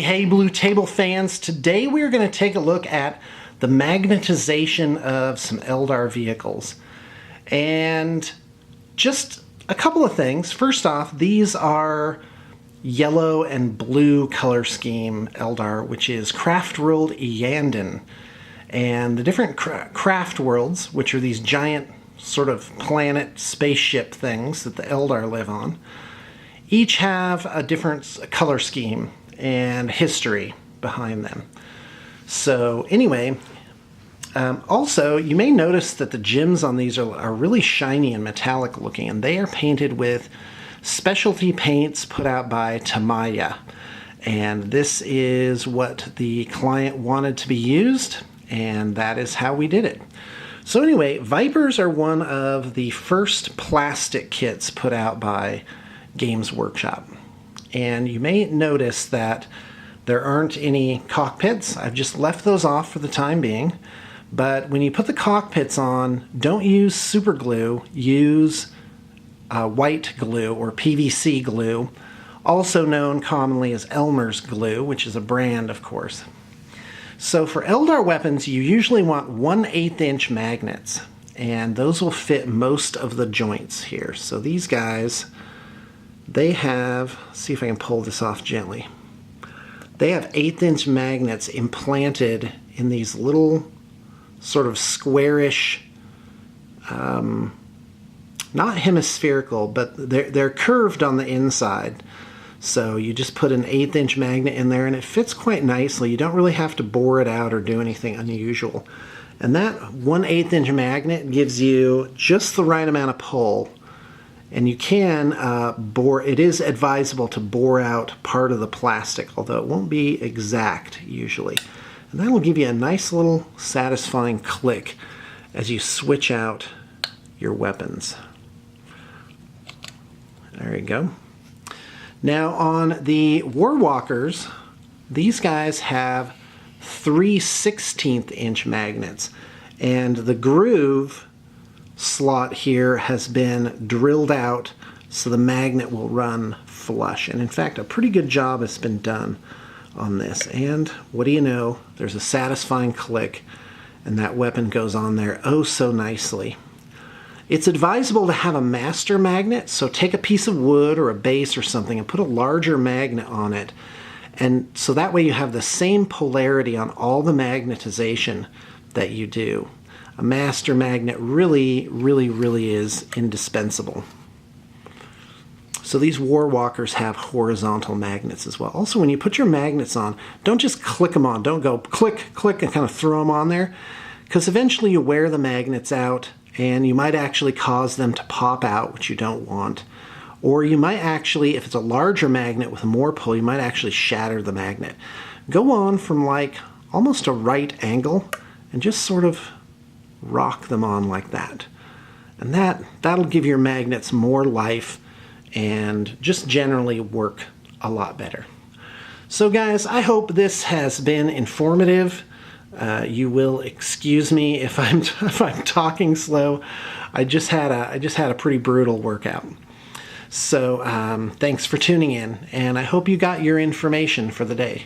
Hey Blue Table fans, today we're going to take a look at the magnetization of some Eldar vehicles. And just a couple of things. First off, these are yellow and blue color scheme Eldar, which is Craft World Yandin. And the different craft worlds, which are these giant sort of planet spaceship things that the Eldar live on, each have a different color scheme and history behind them. So anyway, also you may notice that the gems on these are really shiny and metallic looking, and they are painted with specialty paints put out by Tamaya. And this is what the client wanted to be used, and that is how we did it. So anyway, Vipers are one of the first plastic kits put out by Games Workshop. And you may notice that there aren't any cockpits. I've just left those off for the time being. But when you put the cockpits on, don't use super glue. Use white glue or PVC glue, also known commonly as Elmer's glue, which is a brand, of course. So for Eldar weapons, you usually want 1/8 inch magnets, and those will fit most of the joints here. So these guys, they have, see if I can pull this off gently. They have 1/8 inch magnets implanted in these little sort of squarish, not hemispherical, but they're curved on the inside. So you just put an 1/8 inch magnet in there and it fits quite nicely. You don't really have to bore it out or do anything unusual. And that 1/8 inch magnet gives you just the right amount of pull. And you can bore, it is advisable to bore out part of the plastic, although it won't be exact usually. And that will give you a nice little satisfying click as you switch out your weapons. There you go. Now on the Warwalkers, these guys have 3 16th inch magnets, and the groove slot here has been drilled out so the magnet will run flush. And in fact, a pretty good job has been done on this. And what do you know, there's a satisfying click and that weapon goes on there oh so nicely. It's advisable to have a master magnet, so take a piece of wood or a base or something and put a larger magnet on it. And so that way you have the same polarity on all the magnetization that you do. A master magnet really is indispensable. So these Warwalkers have horizontal magnets as well. Also, when you put your magnets on, don't just click them on. Don't go click, click, and kind of throw them on there, because eventually you wear the magnets out and you might actually cause them to pop out, which you don't want. Or you might actually, if it's a larger magnet with more pull, you might actually shatter the magnet. Go on from like almost a right angle and just sort of rock them on like that. And that'll give your magnets more life and just generally work a lot better. So guys, I hope this has been informative. You will excuse me if I'm talking slow. I just had a pretty brutal workout. So thanks for tuning in, and I hope you got your information for the day.